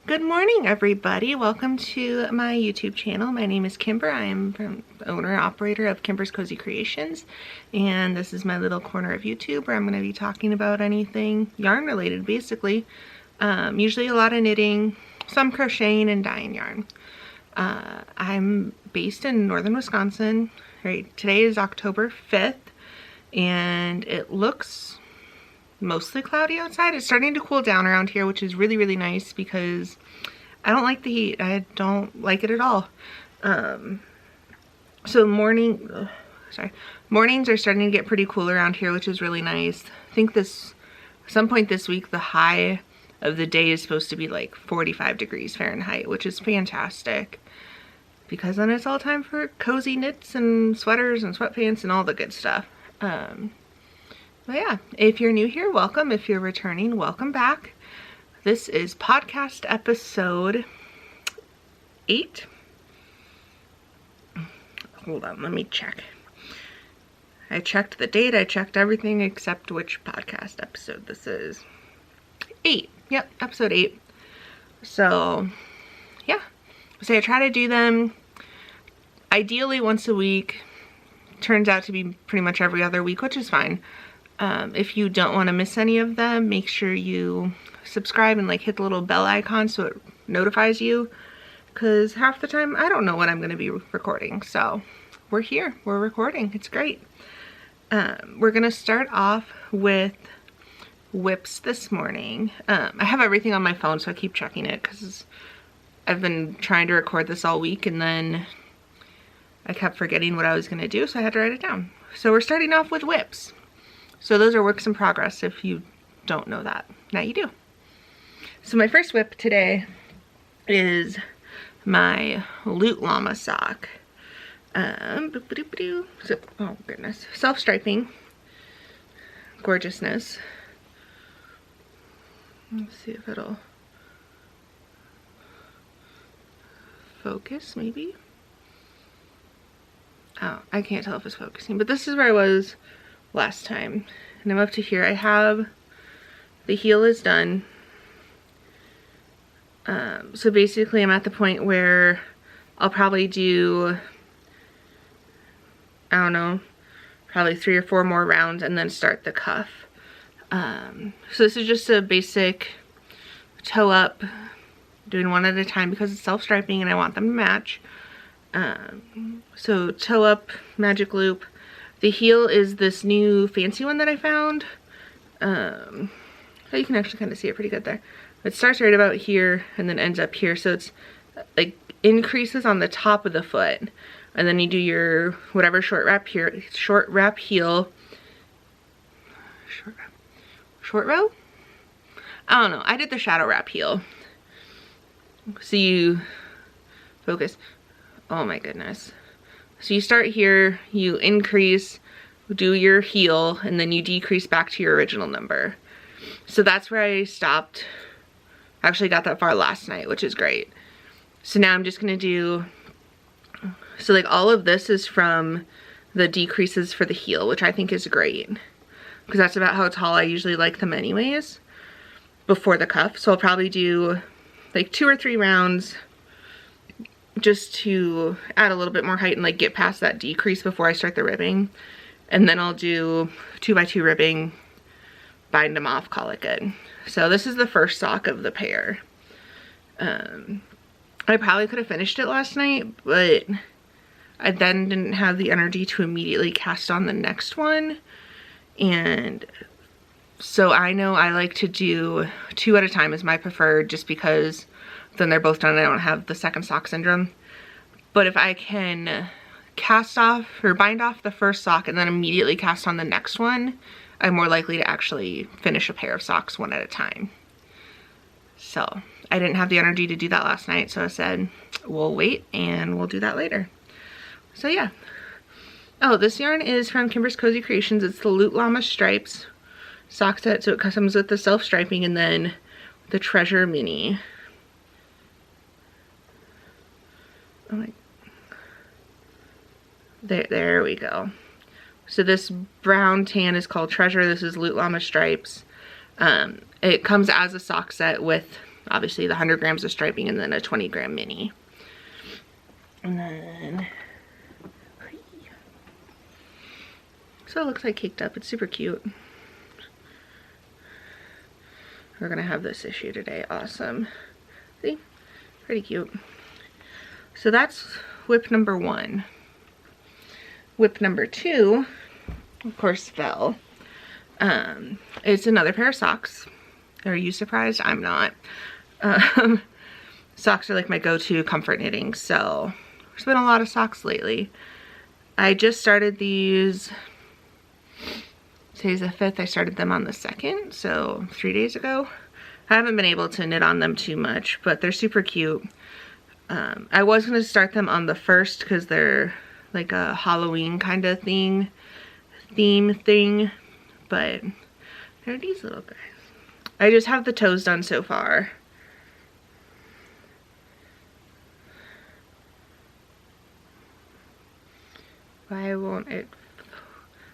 Good morning, everybody. Welcome to my YouTube channel. My name is Kimber. I am owner and operator of Kimber's Cozy Creations, and this is my little corner of YouTube where I'm going to be talking about anything yarn related, basically. Usually a lot of knitting, some crocheting, and dyeing yarn. I'm based in northern Wisconsin. Right, today is October 5th, and it looks mostly cloudy outside. It's starting to cool down around here, which is really, really nice because I don't like the heat. I don't like it at all. So mornings are starting to get pretty cool around here, which is really nice. I think at some point this week, the high of the day is supposed to be like 45 degrees Fahrenheit, which is fantastic because then it's all time for cozy knits and sweaters and sweatpants and all the good stuff. But yeah, if you're new here, welcome. If you're returning, welcome back. This is podcast episode 8. Hold on, let me check. I checked the date, I checked everything except which podcast episode this is. 8, yep, episode 8. So, yeah. So I try to do them ideally once a week. Turns out to be pretty much every other week, which is fine. If you don't want to miss any of them, make sure you subscribe and like hit the little bell icon so it notifies you, because half the time I don't know when I'm going to be recording. So we're here, we're recording, it's great. We're going to start off with whips this morning. I have everything on my phone, so I keep checking it because I've been trying to record this all week and then I kept forgetting what I was going to do, so I had to write it down. So we're starting off with whips. So those are works in progress if you don't know that. Now you do. So my first whip today is my Llama sock. Oh goodness. Self-striping. Gorgeousness. Let's see if it'll focus maybe. Oh, I can't tell if it's focusing, but this is where I was last time, and I'm up to here. I have the heel is done, so basically I'm at the point where I'll probably do, I don't know, probably 3 or 4 more rounds and then start the cuff. So this is just a basic toe up, doing one at a time because it's self-striping and I want them to match. So toe up, magic loop. The heel is this new fancy one that I found. So you can actually kind of see it pretty good there. It starts right about here and then ends up here. So it's like increases on the top of the foot. And then you do your whatever short wrap here, short wrap heel. Short row? I don't know. I did the shadow wrap heel. So you focus. Oh my goodness. So you start here, you increase, do your heel, and then you decrease back to your original number. So that's where I stopped. I actually got that far last night, which is great. So now I'm just gonna do, so like all of this is from the decreases for the heel, which I think is great, because that's about how tall I usually like them anyways, before the cuff. So I'll probably do like 2 or 3 rounds just to add a little bit more height and like get past that decrease before I start the ribbing. And then I'll do 2x2 ribbing, bind them off, call it good. So this is the first sock of the pair. I probably could have finished it last night, but I then didn't have the energy to immediately cast on the next one. And so I know I like to do 2 at a time is my preferred, just because then they're both done and I don't have the second sock syndrome. But if I can cast off or bind off the first sock and then immediately cast on the next one, I'm more likely to actually finish a pair of socks 1 at a time. So I didn't have the energy to do that last night, so I said we'll wait and we'll do that later. So yeah. Oh, this yarn is from Kimber's Cozy Creations. It's the Llama stripes sock set, so it comes with the self-striping and then the Treasure Mini. Oh my, there we go. So this brown tan is called Treasure. This is Llama stripes. It comes as a sock set with obviously the 100 grams of striping and then a 20 gram mini. And then, so it looks like caked up. It's super cute. We're gonna have this issue today. Awesome. See? Pretty cute. So that's whip number 1. Whip number 2, of course, fell. It's another pair of socks. Are you surprised? I'm not. Socks are like my go-to comfort knitting, so there's been a lot of socks lately. I just started these. Today's the 5th. I started them on the 2nd, so 3 days ago. I haven't been able to knit on them too much, but they're super cute. I was going to start them on the 1st because they're like a Halloween kind of theme thing, but they're these little guys. I just have the toes done so far. Why won't it?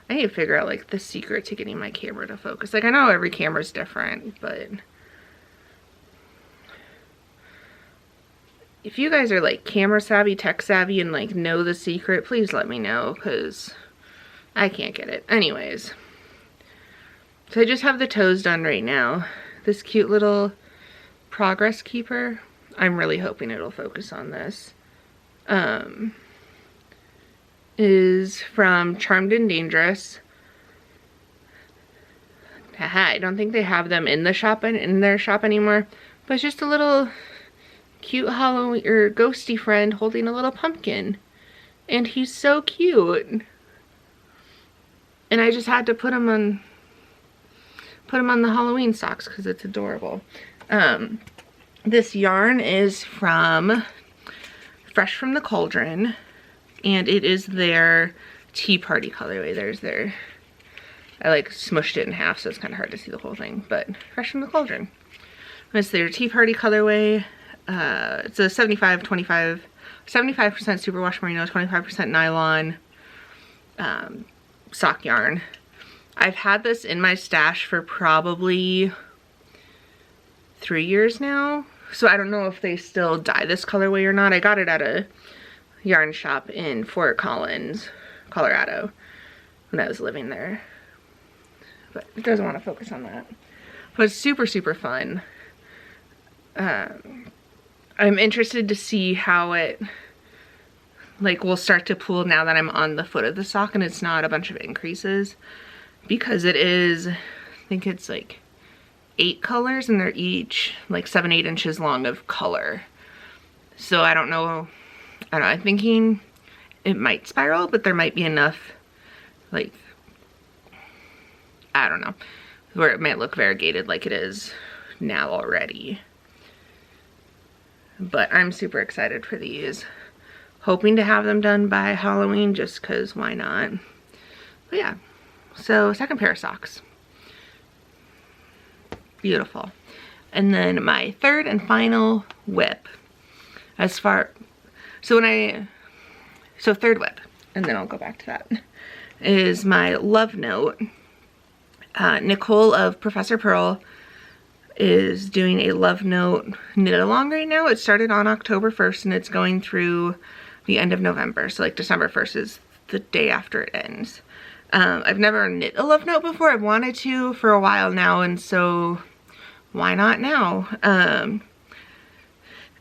I need to figure out like the secret to getting my camera to focus. Like I know every camera's different, but if you guys are like camera savvy, tech savvy, and like know the secret, please let me know, because I can't get it. Anyways, so I just have the toes done right now. This cute little progress keeper. I'm really hoping it'll focus on this. Is from Charmed and Dangerous. Haha, I don't think they have them in the shop in their shop anymore, but it's just a little cute Halloween or ghosty friend holding a little pumpkin, and he's so cute. And I just had to put him on the Halloween socks because it's adorable. This yarn is from Fresh from the Cauldron, and it is their Tea Party colorway. There's their, I like smushed it in half so it's kind of hard to see the whole thing, but Fresh from the Cauldron. It's their Tea Party colorway. It's a 75% superwash merino, 25% nylon sock yarn. I've had this in my stash for probably 3 years now, so I don't know if they still dye this colorway or not. I got it at a yarn shop in Fort Collins, Colorado, when I was living there, but it doesn't want to focus on that. But it's super, super fun. I'm interested to see how it like will start to pull now that I'm on the foot of the sock and it's not a bunch of increases, because it is, I think it's like 8 colors and they're each like 7-8 inches long of color. So I don't know, I'm thinking it might spiral, but there might be enough, like, I don't know, where it might look variegated like it is now already. But I'm super excited for these. Hoping to have them done by Halloween just because why not? But yeah, so second pair of socks. Beautiful. And then my third and final whip. Third whip, and then I'll go back to that, is my love note. Nicole of ProfPurl is doing a love note knit along right now. It started on October 1st and it's going through the end of November. So like December 1st is the day after it ends. I've never knit a love note before. I've wanted to for a while now, and so why not now?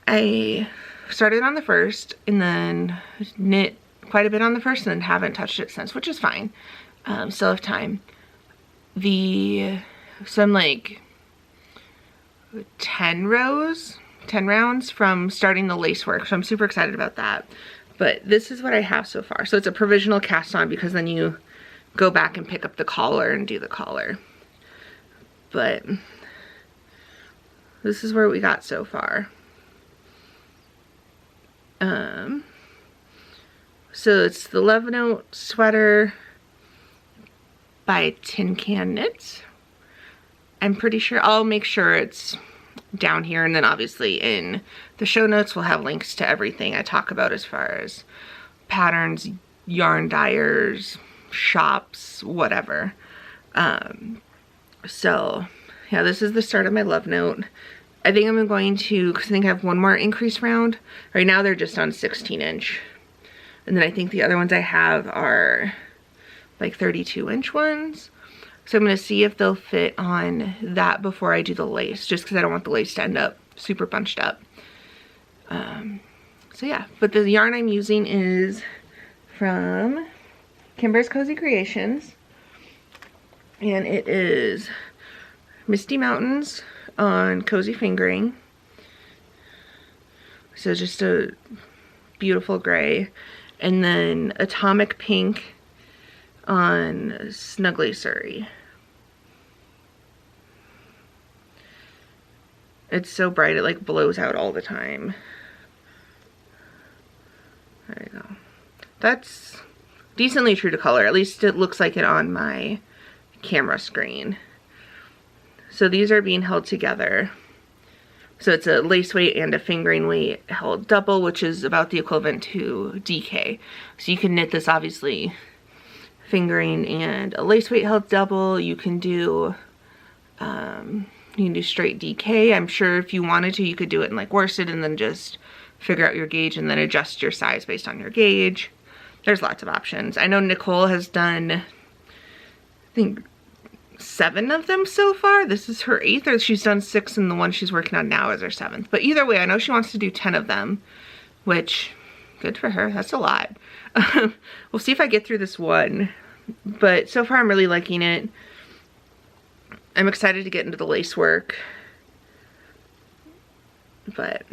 I started on the 1st and then knit quite a bit on the 1st and then haven't touched it since, which is fine. Still have time. Some like 10 rounds from starting the lace work, so I'm super excited about that. But this is what I have so far. So it's a provisional cast on, because then you go back and pick up the collar and do the collar. But this is where we got so far. So it's the Love Note sweater by Tin Can Knits. I'm pretty sure, I'll make sure it's down here, and then obviously in the show notes we'll have links to everything I talk about as far as patterns, yarn dyers, shops, whatever. So yeah, this is the start of my love note. I think I'm going to, because I think I have one more increase round. Right now they're just on 16-inch. And then I think the other ones I have are like 32-inch ones. So I'm going to see if they'll fit on that before I do the lace, just because I don't want the lace to end up super bunched up. So yeah, but the yarn I'm using is from Kimber's Cozy Creations. And it is Misty Mountains on Cozy Fingering. So just a beautiful gray. And then Atomic Pink on Snuggly Suri. It's so bright, it like blows out all the time. There you go. That's decently true to color. At least it looks like it on my camera screen. So these are being held together. So it's a lace weight and a fingering weight held double, which is about the equivalent to DK. So you can knit this obviously fingering and a lace weight held double. You can do straight DK. I'm sure if you wanted to, you could do it in like worsted and then just figure out your gauge and then adjust your size based on your gauge. There's lots of options. I know Nicole has done, I think, 7 of them so far. This is her 8th, or she's done 6 and the one she's working on now is her 7th. But either way, I know she wants to do 10 of them, which, good for her. That's a lot. We'll see if I get through this one. But so far I'm really liking it. I'm excited to get into the lace work. But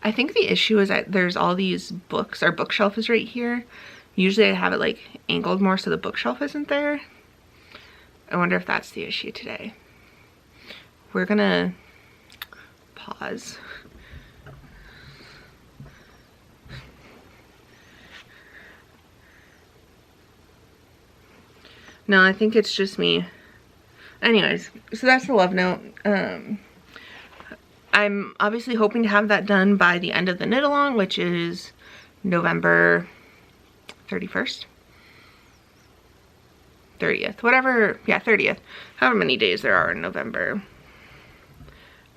I think the issue is that there's all these books. Our bookshelf is right here. Usually I have it like angled more so the bookshelf isn't there. I wonder if that's the issue today. We're gonna pause. No, I think it's just me. Anyways, so that's the love note. I'm obviously hoping to have that done by the end of the knit along, which is November 31st. 30th, whatever, yeah, 30th, however many days there are in November.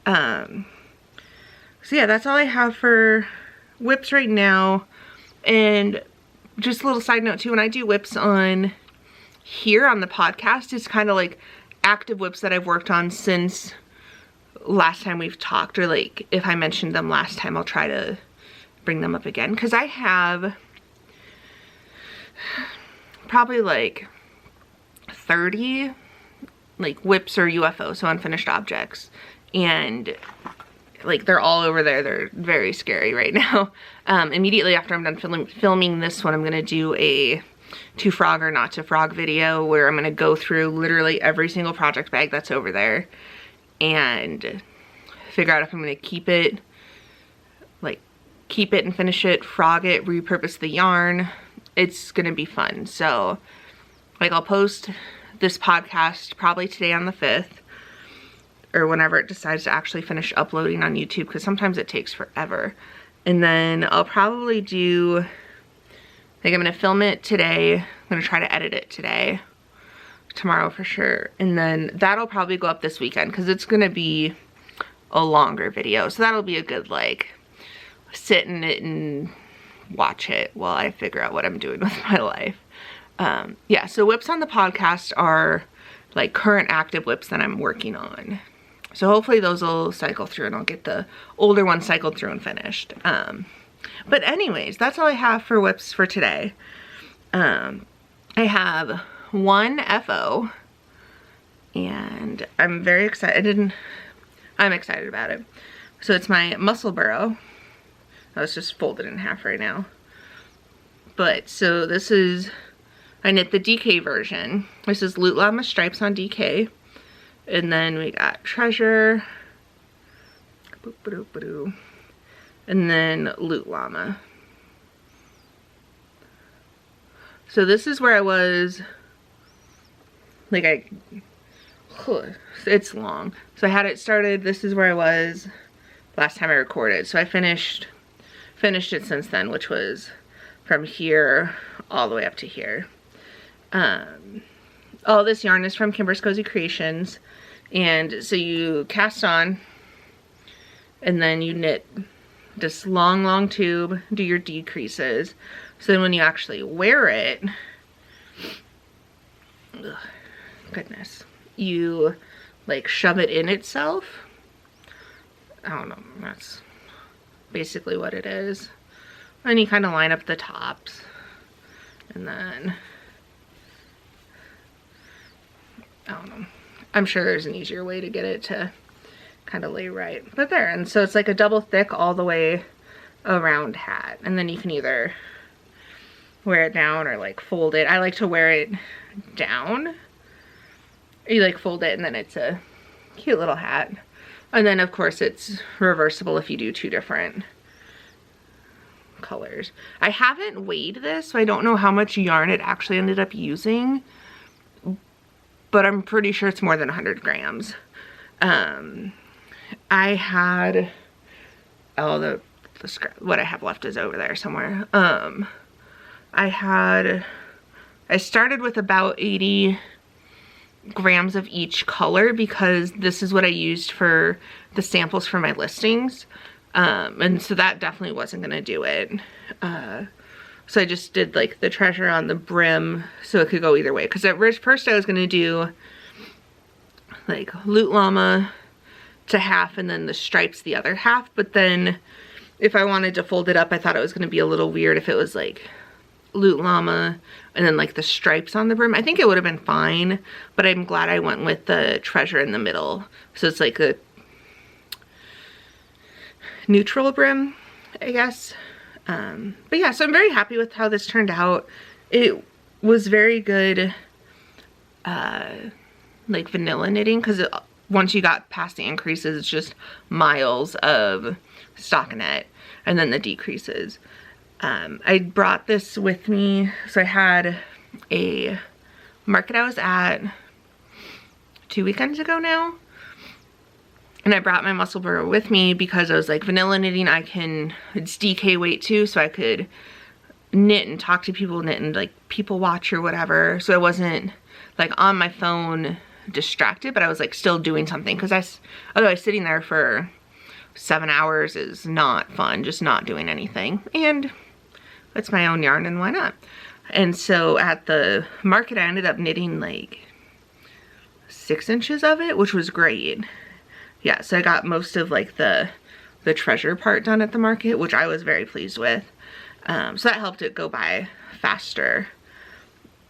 So yeah, that's all I have for whips right now. And just a little side note too, when I do whips on here on the podcast, it's kind of like active whips that I've worked on since last time we've talked, or like if I mentioned them last time, I'll try to bring them up again, because I have probably like 30 like whips or UFO, so unfinished objects, and like they're all over there. They're very scary right now. Immediately after I'm done filming this one, I'm gonna do a to frog or not to frog video where I'm gonna go through literally every single project bag that's over there and figure out if I'm gonna keep it and finish it, frog it, repurpose the yarn. It's gonna be fun. So like I'll post this podcast probably today on the 5th or whenever it decides to actually finish uploading on YouTube, because sometimes it takes forever. And then I'll probably do, I'm gonna film it today. I'm gonna try to edit it today, tomorrow for sure. And then that'll probably go up this weekend because it's gonna be a longer video. So that'll be a good like sit in it and watch it while I figure out what I'm doing with my life. Yeah, so whips on the podcast are like current active whips that I'm working on. So hopefully those will cycle through and I'll get the older ones cycled through and finished. But anyways, that's all I have for whips for today. I have one FO and I'm very excited. I'm excited about it. So it's my Musselburgh. Oh, it's just folded in half right now. But so this is, I knit the DK version. This is Llama stripes on DK. And then we got Treasure. And then Llama. So this is where I was, like it's long. So I had it started, this is where I was last time I recorded. So I finished it since then, which was from here all the way up to here. All this yarn is from Kimber's Cozy Creations. And so you cast on and then you knit this long tube, do your decreases. So then when you actually wear it, ugh, goodness, you like shove it in itself. I don't know, that's basically what it is. And you kind of line up the tops, and then, I don't know, I'm sure there's an easier way to get it to kind of lay right, but there. And so it's like a double thick all the way around hat, and then you can either wear it down or like fold it. I like to wear it down. You like fold it and then it's a cute little hat. And then of course it's reversible if you do two different colors. I haven't weighed this, so I don't know how much yarn it actually ended up using, but I'm pretty sure it's more than 100 grams. I had, oh, the scrap, what I have left is over there somewhere. I started with about 80 grams of each color because this is what I used for the samples for my listings. And so that definitely wasn't gonna do it. So I just did like the treasure on the brim so it could go either way. Because at first I was gonna do like loot llama to half and then the stripes the other half. But then if I wanted to fold it up, I thought it was gonna be a little weird if it was like loot llama and then like the stripes on the brim. I think it would have been fine, but I'm glad I went with the treasure in the middle. So it's like a neutral brim, I guess. But yeah, so I'm very happy with how this turned out. It was very good, like vanilla knitting, because once you got past the increases, it's just miles of stockinette and then the decreases. I brought this with me. So I had a market I was at 2 weekends ago now, and I brought my Musselburgh with me because I was like, vanilla knitting, it's DK weight too, so I could knit and talk to people, knit and like people watch or whatever. So I wasn't like on my phone distracted, but I was like still doing something, because otherwise sitting there for 7 hours is not fun, just not doing anything. And it's my own yarn, and why not? And so at the market I ended up knitting like 6 inches of it, which was great. Yeah, so I got most of like the treasure part done at the market, which I was very pleased with. So that helped it go by faster.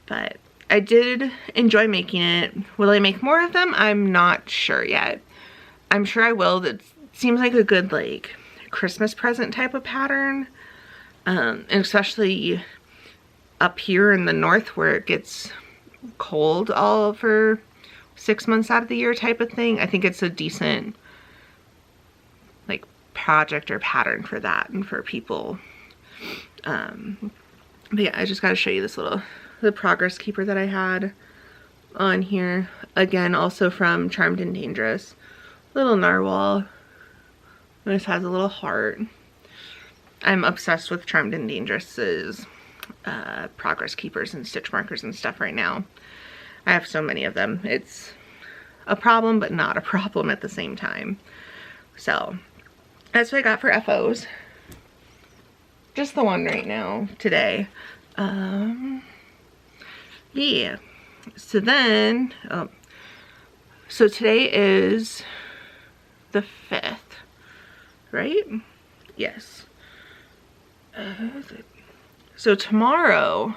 But I did enjoy making it. Will I make more of them? I'm not sure yet. I'm sure I will. That seems like a good like Christmas present type of pattern. And especially up here in the north where it gets cold all for 6 months out of the year type of thing. I think it's a decent like project or pattern for that and for people. But yeah, I just got to show you this the progress keeper that I had on here. Again, also from Charmed and Dangerous. Little narwhal. This has a little heart. I'm obsessed with Charmed and Dangerous's progress keepers and stitch markers and stuff right now. I have so many of them. It's a problem, but not a problem at the same time. So that's what I got for FOs. Just the one right now today. Yeah. So then, so today is the 5th, right? Yes. So tomorrow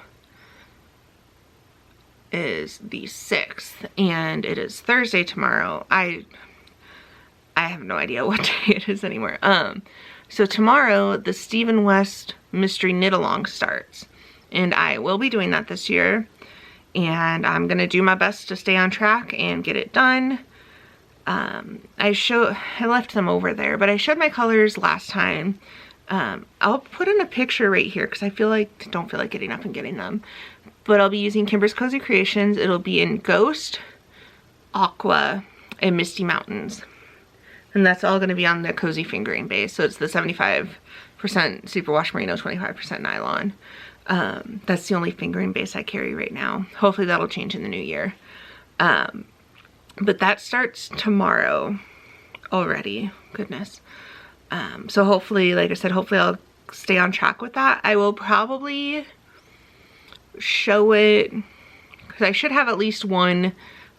is the 6th, and it is Thursday tomorrow. I have no idea what day it is anymore. So tomorrow the Stephen West Mystery Knit Along starts, and I will be doing that this year, and I'm gonna do my best to stay on track and get it done. I left them over there, but I showed my colors last time. I'll put in a picture right here because I don't feel like getting up and getting them. But I'll be using Kimber's Cozy Creations. It'll be in Ghost, Aqua, and Misty Mountains. And that's all going to be on the Cozy Fingering base. So it's the 75% Superwash Merino, 25% nylon. That's the only fingering base I carry right now. Hopefully that'll change in the new year. But that starts tomorrow already. Goodness. So hopefully, like I said, hopefully I'll stay on track with that. I will probably show it, because I should have at least one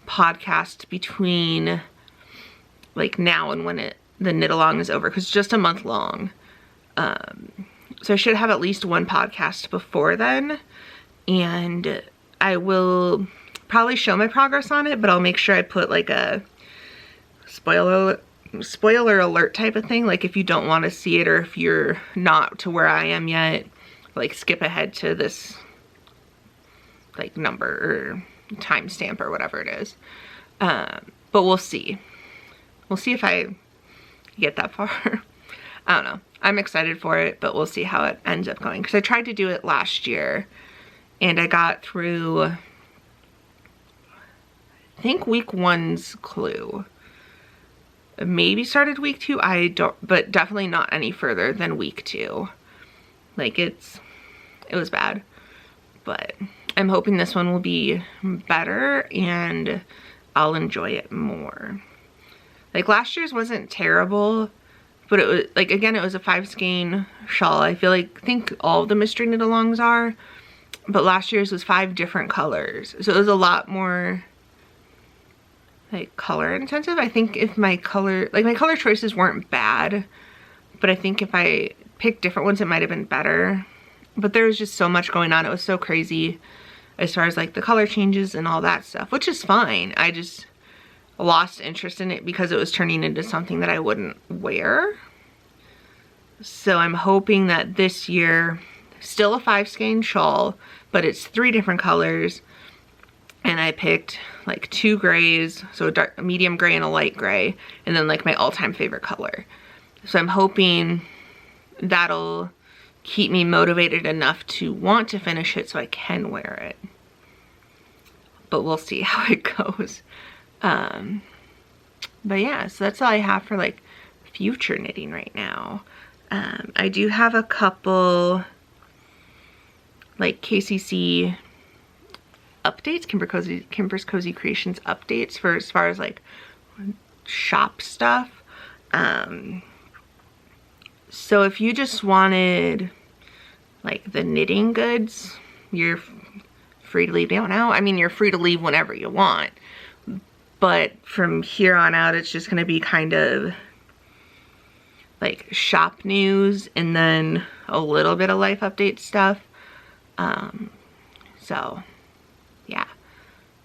podcast between like now and when the knit along is over, because it's just a month long. So I should have at least one podcast before then, and I will probably show my progress on it, but I'll make sure I put like a spoiler alert type of thing. Like if you don't want to see it, or if you're not to where I am yet, like skip ahead to this like number or timestamp or whatever it is. But we'll see. We'll see if I get that far. I don't know. I'm excited for it, but we'll see how it ends up going. Because I tried to do it last year, and I got through, I think, week 1's clue. Maybe started week 2. I don't, but definitely not any further than week 2. Like it was bad. But I'm hoping this one will be better and I'll enjoy it more. Like last year's wasn't terrible, but it was like, again, it was a 5 skein shawl. I think all of the mystery knit alongs are, but last year's was 5 different colors. So it was a lot more like color intensive. I think if my color choices weren't bad, but I think if I picked different ones, it might have been better. But there was just so much going on. It was so crazy as far as like the color changes and all that stuff, which is fine. I just lost interest in it because it was turning into something that I wouldn't wear. So I'm hoping that this year, still a 5 skein shawl, but it's 3 different colors. And I picked like 2 grays, so a medium gray and a light gray, and then like my all-time favorite color. So I'm hoping that'll keep me motivated enough to want to finish it so I can wear it. But we'll see how it goes. But yeah, so that's all I have for like future knitting right now. I do have a couple like KCC updates, Kimber's Cozy Creations updates for as far as like shop stuff. So if you just wanted like the knitting goods, you're free to leave now. I mean, you're free to leave whenever you want, but from here on out, it's just gonna be kind of like shop news and then a little bit of life update stuff. So yeah.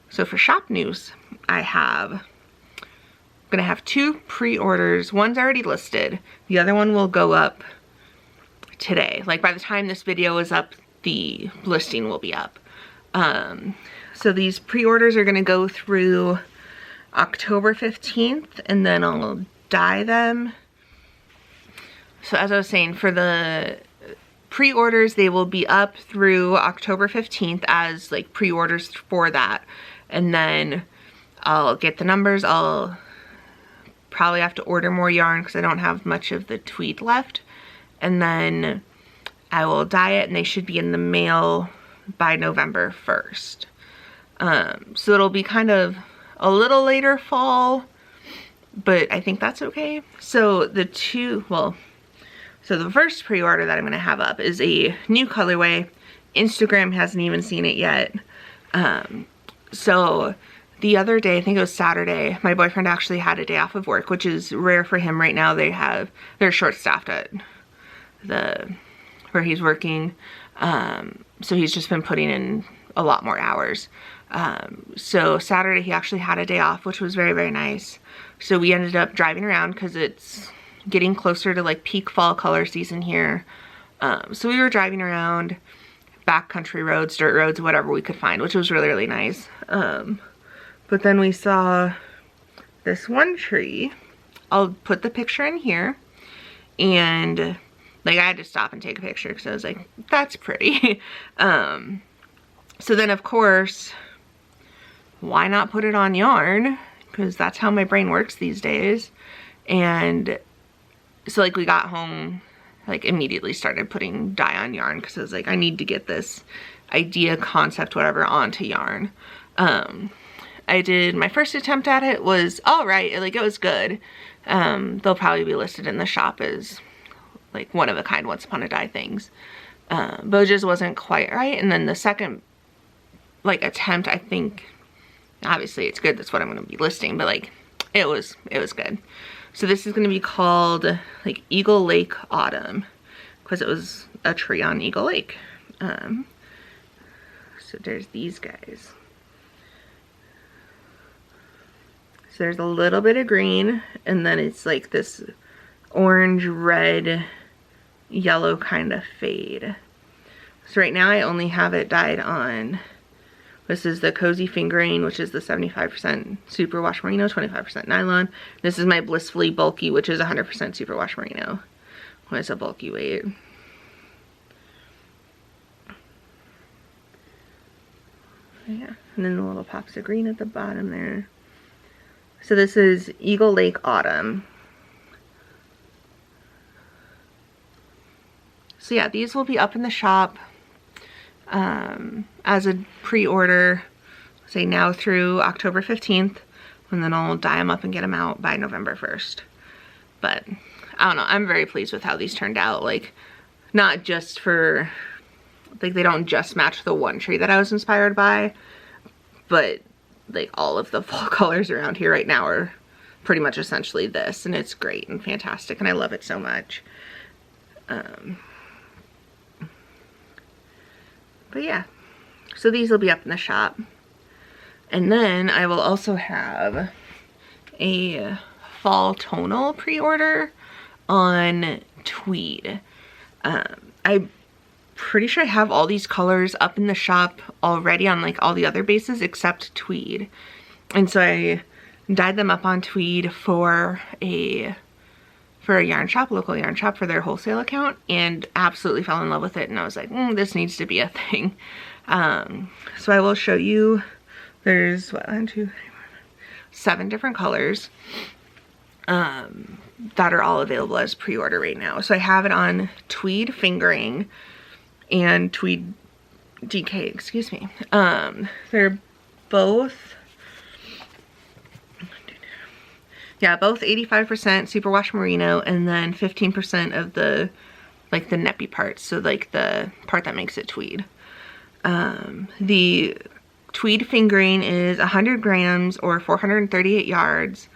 So for shop news, I'm gonna have 2 pre-orders. One's already listed. The other one will go up today. Like by the time this video is up, the listing will be up. So these pre-orders are gonna go through October 15th, and then I'll dye them. So as I was saying, for the pre-orders, they will be up through October 15th as like pre-orders for that. And then I'll get the numbers. I'll probably have to order more yarn because I don't have much of the tweed left. And then I will dye it, and they should be in the mail by November 1st. So it'll be kind of a little later fall, but I think that's okay. So so the first pre-order that I'm gonna have up is a new colorway. Instagram hasn't even seen it yet. So the other day, I think it was Saturday, my boyfriend actually had a day off of work, which is rare for him right now. They're short-staffed at where he's working. So he's just been putting in a lot more hours. So Saturday he actually had a day off, which was very, very nice. So we ended up driving around because it's getting closer to like peak fall color season here. So we were driving around backcountry roads, dirt roads, whatever we could find, which was really, really nice. But then we saw this one tree. I'll put the picture in here, and like I had to stop and take a picture because I was like, that's pretty. So then of course, why not put it on yarn? Because that's how my brain works these days. And so like we got home, like immediately started putting dye on yarn because I was like, I need to get this idea, concept, whatever onto yarn. I did my first attempt at it, was alright, like it was good. They'll probably be listed in the shop as like one of a kind once upon a dye things. But it just wasn't quite right. And then the second like attempt, I think, obviously it's good, that's what I'm going to be listing, but like it was good. So this is going to be called like Eagle Lake Autumn, because it was a tree on Eagle Lake. So there's these guys. So there's a little bit of green, and then it's like this orange, red, yellow kind of fade. So right now I only have it dyed on, this is the Cozy Fingering, which is the 75% superwash merino, 25% nylon. This is my Blissfully Bulky, which is 100% superwash merino. Well, it's a bulky weight. Yeah, and then the little pops of green at the bottom there. So this is Eagle Lake Autumn. So yeah, these will be up in the shop as a pre-order, say now through October 15th, and then I'll dye them up and get them out by November 1st. But I don't know, I'm very pleased with how these turned out. Like, not just for, like, they don't just match the one tree that I was inspired by, but like all of the fall colors around here right now are pretty much essentially this, and it's great and fantastic, and I love it so much. But yeah, so these will be up in the shop. And then I will also have a fall tonal pre-order on Tweed. I'm pretty sure I have all these colors up in the shop already on like all the other bases except Tweed. And so I dyed them up on Tweed for a yarn shop, local yarn shop, for their wholesale account, and absolutely fell in love with it. And I was like, this needs to be a thing. So I will show you, there's what, 1, 2, 3, 4, 7 different colors that are all available as pre-order right now. So I have it on Tweed Fingering and Tweed DK, excuse me. They're both, yeah, both 85% superwash merino, and then 15% of the, like the neppy parts, so like the part that makes it tweed. The Tweed Fingering is 100 grams or 438 yards,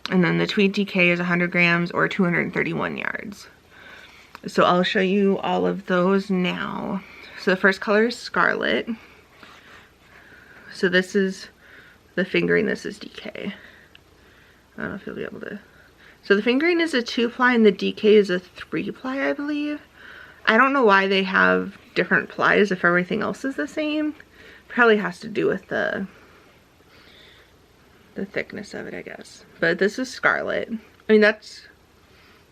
and then the Tweed DK is 100 grams or 231 yards. So I'll show you all of those now. So the first color is Scarlet. So this is the fingering, this is DK. I don't know if you'll be able to. So the fingering is a 2-ply and the DK is a 3-ply, I believe. I don't know why they have different plies if everything else is the same. Probably has to do with the thickness of it, I guess. But this is Scarlet. I mean, that's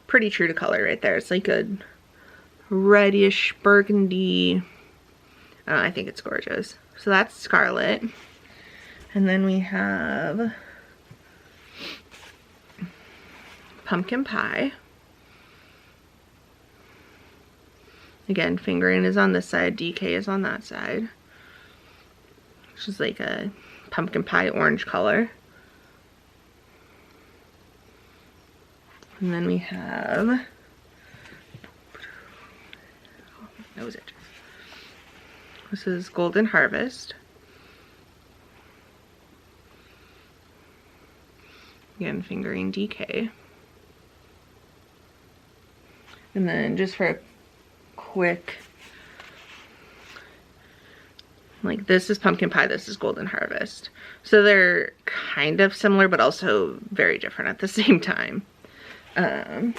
pretty true to color right there. It's like a reddish burgundy. I think it's gorgeous. So that's Scarlet. And then we have Pumpkin Pie. Again, fingering is on this side, DK is on that side. Which is like a pumpkin pie orange color. And then we have, that was it. This is Golden Harvest. Again, fingering DK. And then just for a quick, like this is Pumpkin Pie, this is Golden Harvest. So they're kind of similar, but also very different at the same time. And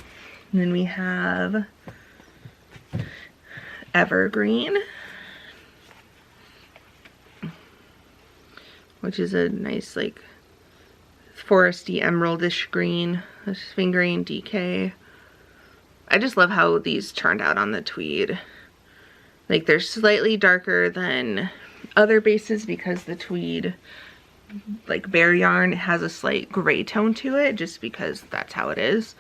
then we have Evergreen, which is a nice like foresty emeraldish green. This is fingering DK. I just love how these turned out on the Tweed. Like they're slightly darker than other bases because the Tweed like bare yarn has a slight gray tone to it, just because that's how it is.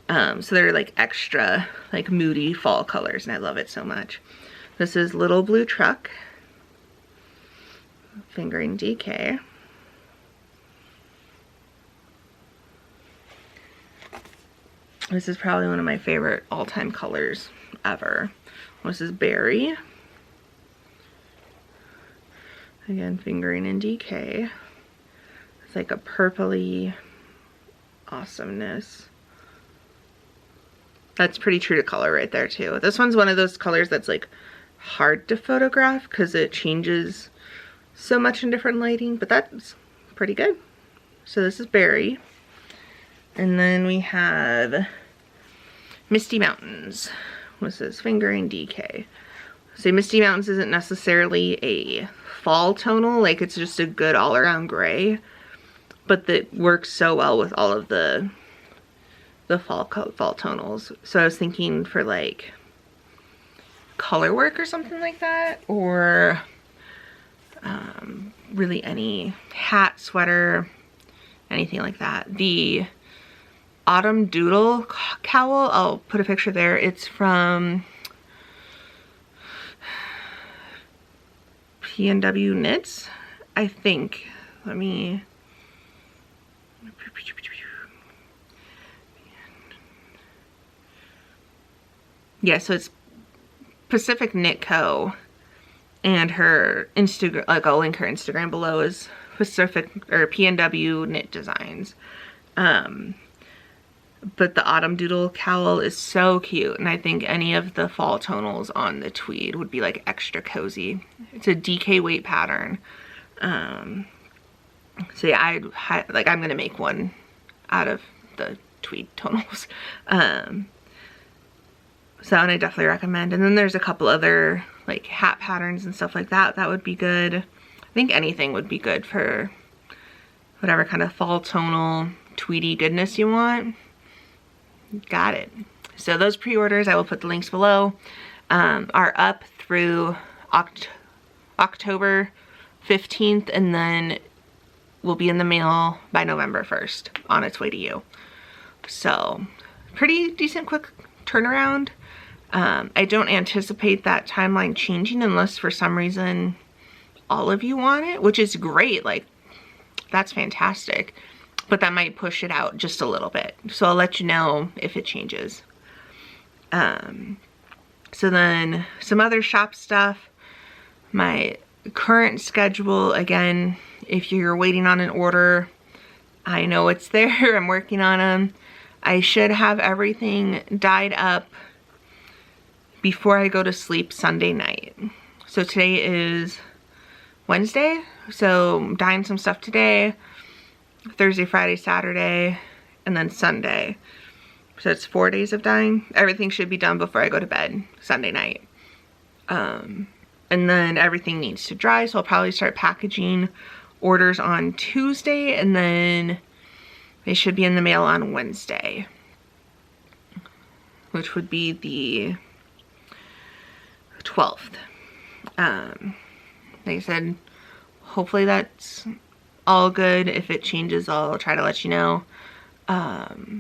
So they're like extra like moody fall colors, and I love it so much. This is Little Blue Truck, fingering DK. This is probably one of my favorite all-time colors ever. This is Berry. Again, fingering in DK. It's like a purpley awesomeness. That's pretty true to color right there too. This one's one of those colors that's like hard to photograph because it changes so much in different lighting, but that's pretty good. So this is Berry. And then we have Misty Mountains. This is fingering DK. So Misty Mountains isn't necessarily a fall tonal, like it's just a good all-around gray, but that works so well with all of the fall tonals. So I was thinking for like color work or something like that, or really any hat, sweater, anything like that. The Autumn Doodle cowl, I'll put a picture there. It's from P&W Knits, I think. Let me... Yeah, so it's Pacific Knit Co. And her Instagram, like I'll link her Instagram below, is Pacific or P&W Knit Designs. But the Autumn Doodle cowl is so cute, and I think any of the fall tonals on the tweed would be like extra cozy. It's a DK weight pattern. So yeah, I'm gonna make one out of the tweed tonals. So and I definitely recommend. And then there's a couple other like hat patterns and stuff like that. That would be good. I think anything would be good for whatever kind of fall tonal tweedy goodness you want. Got it. So those pre-orders, I will put the links below, are up through October 15th, and then will be in the mail by November 1st on its way to you. So pretty decent quick turnaround. I don't anticipate that timeline changing unless for some reason all of you want it, which is great. Like, that's fantastic. But that might push it out just a little bit. So I'll let you know if it changes. So then some other shop stuff. My current schedule, again, if you're waiting on an order, I know it's there. I'm working on them. I should have everything dyed up before I go to sleep Sunday night. So today is Wednesday. So I'm dyeing some stuff today. Thursday, Friday, Saturday, and then Sunday. So it's 4 days of dyeing. Everything should be done before I go to bed Sunday night. And then everything needs to dry, so I'll probably start packaging orders on Tuesday, and then they should be in the mail on Wednesday, which would be the 12th. Like I said, hopefully that's all good. If it changes, I'll try to let you know. But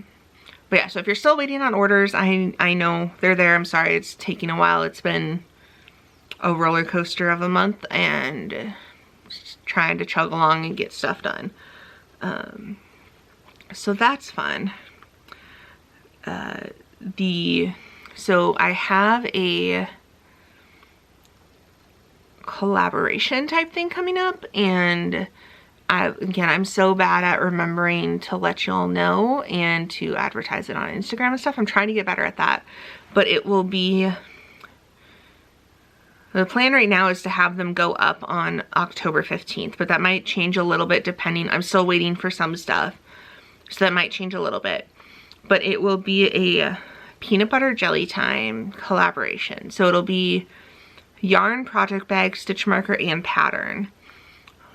yeah, so if you're still waiting on orders, I know they're there. I'm sorry it's taking a while. It's been a roller coaster of a month, and just trying to chug along and get stuff done. So that's fun. So I have a collaboration type thing coming up, and I'm so bad at remembering to let y'all know and to advertise it on Instagram and stuff. I'm trying to get better at that, but it will be, the plan right now is to have them go up on October 15th, but that might change a little bit depending. I'm still waiting for some stuff, so that might change a little bit, but it will be a peanut butter jelly time collaboration. So it'll be yarn, project bag, stitch marker, and pattern,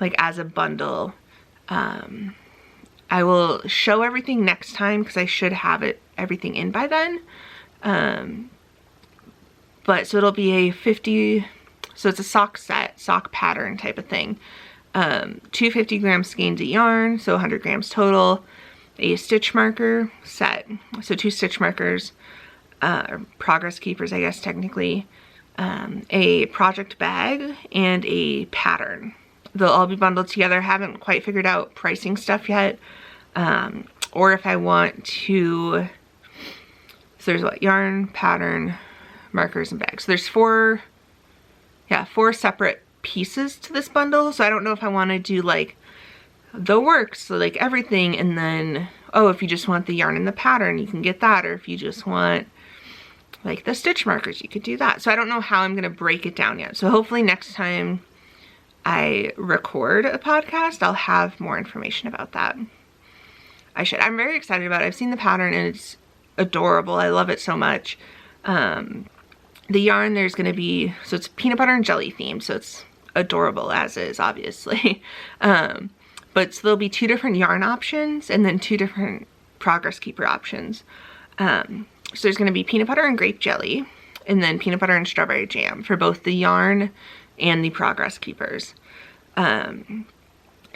like as a bundle. I will show everything next time because I should have everything in by then. But so it'll be a 50, so it's a sock set, sock pattern type of thing. 250 gram skeins of yarn, so 100 grams total. A stitch marker set, so 2 stitch markers, progress keepers, I guess technically. A project bag and a pattern. They'll all be bundled together. Haven't quite figured out pricing stuff yet, or if I want to So there's what? Yarn, pattern, markers, and bags. So there's four separate pieces to this bundle. So I don't know if I want to do like the works, so like everything, and then, oh, if you just want the yarn and the pattern, you can get that, or if you just want like the stitch markers, you could do that. So I don't know how I'm gonna break it down yet. So hopefully next time I record a podcast, I'll have more information about that. I'm very excited about it. I've seen the pattern and it's adorable. I love it so much. The yarn, there's gonna be, so it's peanut butter and jelly themed, so it's adorable as is, obviously. But so there'll be 2 different yarn options and then 2 different Progress Keeper options. So there's gonna be peanut butter and grape jelly, and then peanut butter and strawberry jam for both the yarn and the Progress Keepers. So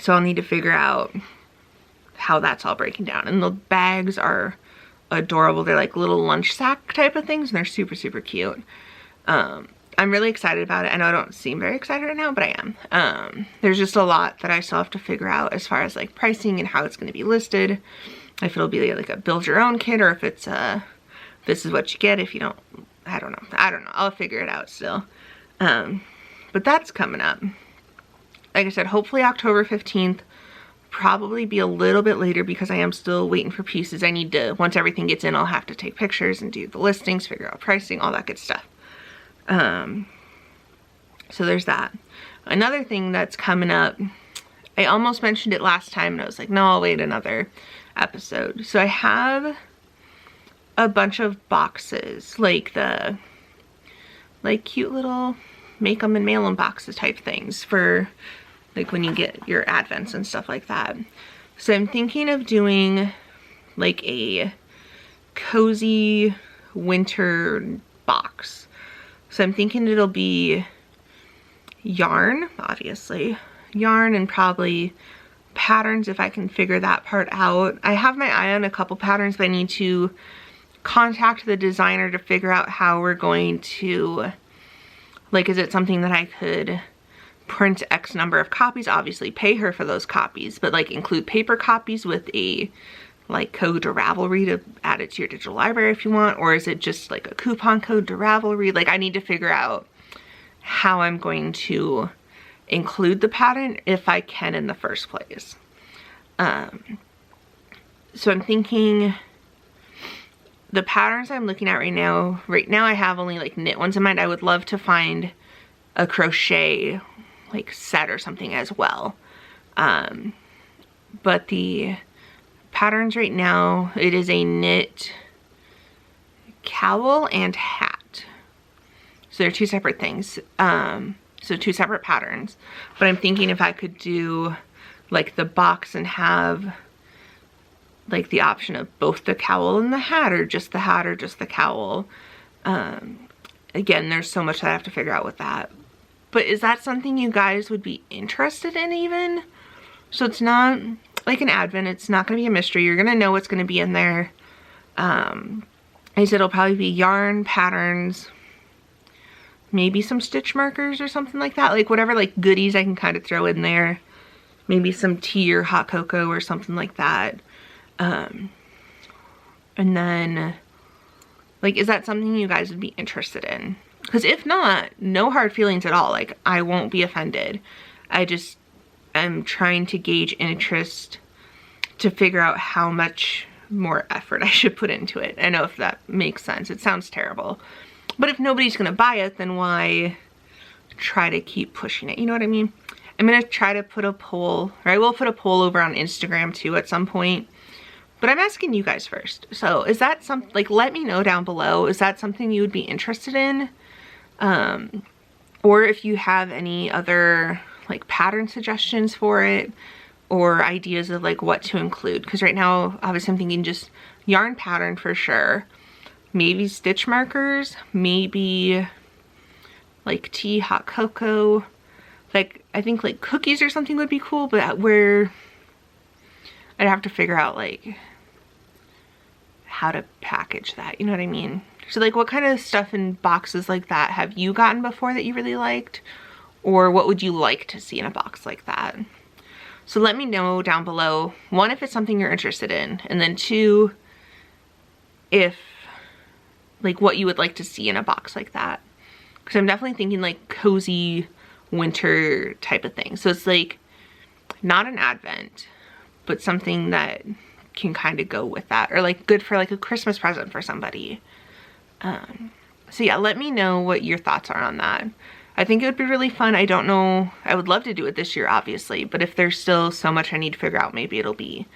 I'll need to figure out how that's all breaking down. And the bags are adorable. They're like little lunch sack type of things, and they're super, super cute. I'm really excited about it. I know I don't seem very excited right now, but I am. There's just a lot that I still have to figure out as far as like pricing and how it's going to be listed. If it'll be like a build your own kit, or if it's this is what you get if you don't, I don't know. I'll figure it out still. But that's coming up. Like I said, hopefully October 15th, probably be a little bit later because I am still waiting for pieces. I need to, once everything gets in, I'll have to take pictures and do the listings, figure out pricing, all that good stuff. So there's that. Another thing that's coming up, I almost mentioned it last time and I was like, no, I'll wait another episode. So I have a bunch of boxes, like the cute little make them and mail them boxes type things for like when you get your advents and stuff like that. So I'm thinking of doing like a cozy winter box. So I'm thinking it'll be yarn, obviously, yarn, and probably patterns if I can figure that part out. I have my eye on a couple patterns, but I need to contact the designer to figure out how we're going to, like, is it something that I could print X number of copies, obviously pay her for those copies, but like include paper copies with a like code to Ravelry to add it to your digital library if you want, or is it just like a coupon code to Ravelry? Like I need to figure out how I'm going to include the pattern if I can in the first place. So I'm thinking the patterns I'm looking at right now I have only like knit ones in mind. I would love to find a crochet like set or something as well. But the patterns right now, it is a knit cowl and hat. So they're 2 separate things. So 2 separate patterns. But I'm thinking if I could do like the box and have like the option of both the cowl and the hat, or just the hat or just the cowl. Again, there's so much that I have to figure out with that. But is that something you guys would be interested in even? So it's not like an advent, it's not gonna be a mystery. You're gonna know what's gonna be in there. I said it'll probably be yarn, patterns, maybe some stitch markers or something like that. Like whatever like goodies I can kind of throw in there. Maybe some tea or hot cocoa or something like that. And then, like, is that something you guys would be interested in? Because if not, no hard feelings at all. Like, I won't be offended. I just am trying to gauge interest to figure out how much more effort I should put into it. I know if that makes sense. It sounds terrible. But if nobody's going to buy it, then why try to keep pushing it? You know what I mean? I'm going to try to put a poll, or I will put a poll over on Instagram too at some point. But I'm asking you guys first. So is that something, like, let me know down below. Is that something you would be interested in? Or if you have any other like pattern suggestions for it, or ideas of like what to include. Because right now, obviously I'm thinking just yarn pattern for sure. Maybe stitch markers, maybe like tea, hot cocoa. Like, I think like cookies or something would be cool, but where I'd have to figure out like how to package that, you know what I mean? So like what kind of stuff in boxes like that have you gotten before that you really liked? Or what would you like to see in a box like that? So let me know down below, 1, if it's something you're interested in, and then 2, if like what you would like to see in a box like that. Because I'm definitely thinking like cozy winter type of thing. So it's like not an advent, but something that can kind of go with that, or like good for like a Christmas present for somebody. So yeah, let me know what your thoughts are on that. I think it would be really fun. I don't know, I would love to do it this year obviously, but if there's still so much I need to figure out, maybe it'll be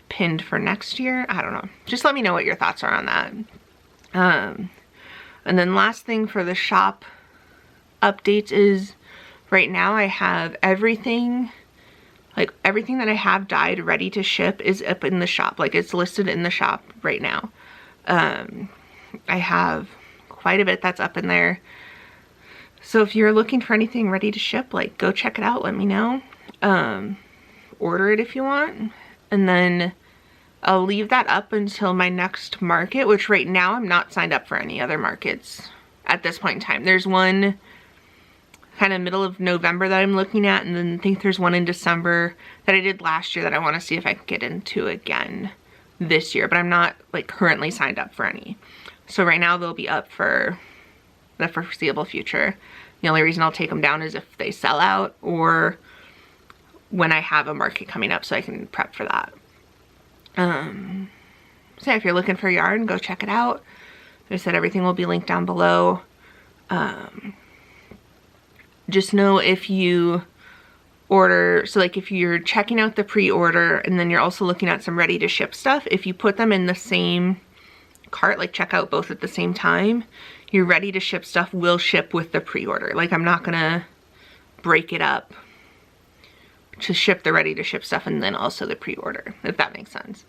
pinned for next year. I don't know. Just let me know what your thoughts are on that. And then last thing for the shop updates is right now I have everything, like everything that I have dyed ready to ship is up in the shop. Like it's listed in the shop right now. I have quite a bit that's up in there. So if you're looking for anything ready to ship, like go check it out, let me know. Order it if you want. And then I'll leave that up until my next market, which right now I'm not signed up for any other markets at this point in time. There's one kind of middle of November that I'm looking at, and then I think there's one in December that I did last year that I want to see if I can get into again this year, but I'm not like currently signed up for any. So right now they'll be up for the foreseeable future. The only reason I'll take them down is if they sell out or when I have a market coming up so I can prep for that. So yeah, if you're looking for yarn, go check it out. Like I said, everything will be linked down below. Just know if you order, so like if you're checking out the pre-order and then you're also looking at some ready to ship stuff, if you put them in the same cart, like check out both at the same time, your ready to ship stuff will ship with the pre-order. Like I'm not gonna break it up to ship the ready to ship stuff and then also the pre-order, if that makes sense.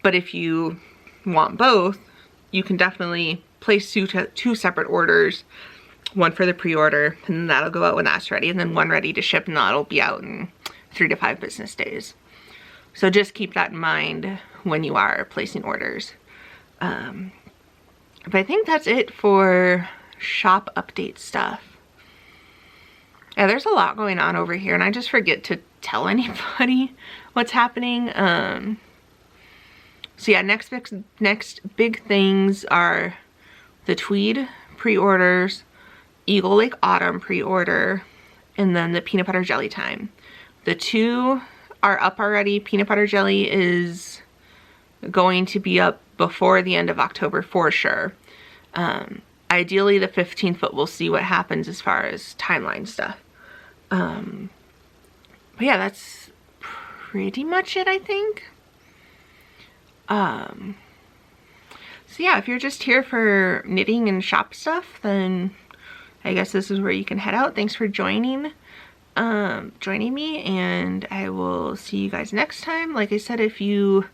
But if you want both, you can definitely place two separate orders, one for the pre-order and that'll go out when that's ready, and then one ready to ship and that'll be out in 3 to 5 business days. So just keep that in mind when you are placing orders. But I think that's it for shop update stuff. Yeah, there's a lot going on over here and I just forget to tell anybody what's happening. So yeah, next big things are the Tweed pre-orders, Eagle Lake Autumn pre-order, and then the peanut butter jelly time. The two are up already. Peanut butter jelly is going to be up before the end of October for sure. Ideally the 15th, but we'll see what happens as far as timeline stuff. But yeah, that's pretty much it, I think. So yeah, if you're just here for knitting and shop stuff, then I guess this is where you can head out. Thanks for joining me, and I will see you guys next time. Like I said, if you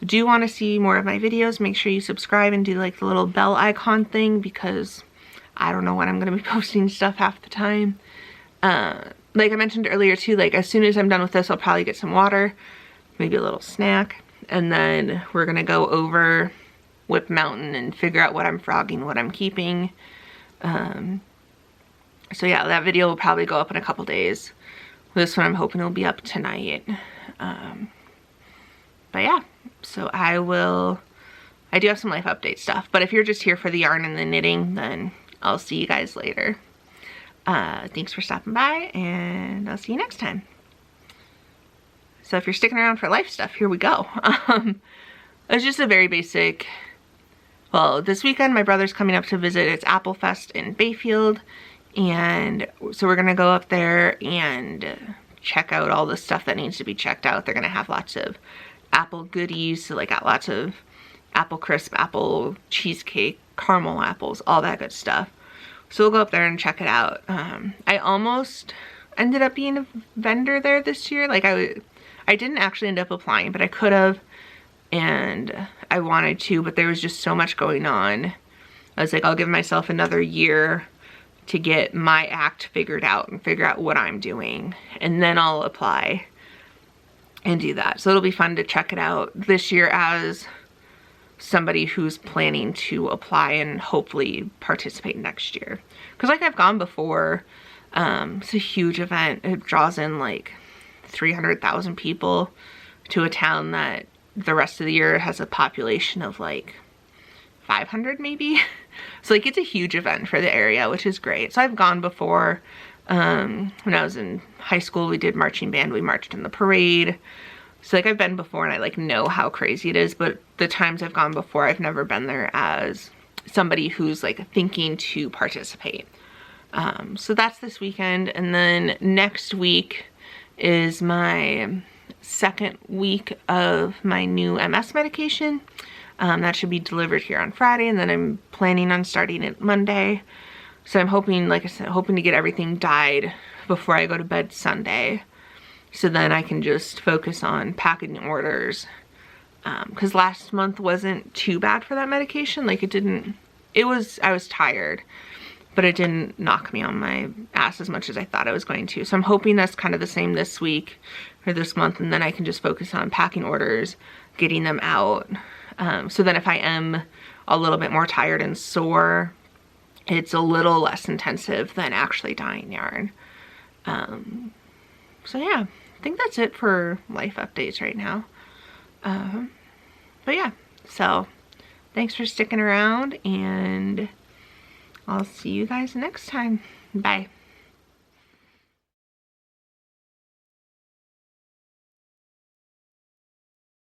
do want to see more of my videos, make sure you subscribe and do like the little bell icon thing, because I don't know when I'm going to be posting stuff half the time. Like I mentioned earlier too, like as soon as I'm done with this, I'll probably get some water, maybe a little snack, and then we're going to go over Whip Mountain and figure out what I'm frogging, what I'm keeping. So yeah, that video will probably go up in a couple days. This one I'm hoping will be up tonight. But yeah, so I do have some life update stuff, but if you're just here for the yarn and the knitting, then I'll see you guys later. Thanks for stopping by, and I'll see you next time. So if you're sticking around for life stuff, here we go. It's just a very basic, well, this weekend my brother's coming up to visit. It's Apple Fest in Bayfield, and so we're gonna go up there and check out all the stuff that needs to be checked out. They're gonna have lots of apple goodies, so like got lots of apple crisp, apple cheesecake, caramel apples, all that good stuff. So we'll go up there and check it out. I almost ended up being a vendor there this year. Like I didn't actually end up applying, but I could have, and I wanted to, but there was just so much going on. I was like, I'll give myself another year to get my act figured out and figure out what I'm doing, and then I'll apply and do that. So it'll be fun to check it out this year as somebody who's planning to apply and hopefully participate next year. Because like I've gone before, it's a huge event. It draws in like 300,000 people to a town that the rest of the year has a population of like 500 maybe. So like it's a huge event for the area, which is great. So I've gone before. When I was in high school, we did marching band, we marched in the parade. So like I've been before and I like know how crazy it is, but the times I've gone before, I've never been there as somebody who's like thinking to participate. So that's this weekend. And then next week is my second week of my new MS medication. That should be delivered here on Friday, and then I'm planning on starting it Monday. So I'm hoping, like I said, hoping to get everything dyed before I go to bed Sunday. So then I can just focus on packing orders. Because last month wasn't too bad for that medication. Like I was tired, but it didn't knock me on my ass as much as I thought I was going to. So I'm hoping that's kind of the same this week or this month, and then I can just focus on packing orders, getting them out. So then if I am a little bit more tired and sore, it's a little less intensive than actually dyeing yarn. So yeah, I think that's it for life updates right now. But yeah, so thanks for sticking around, and I'll see you guys next time. Bye.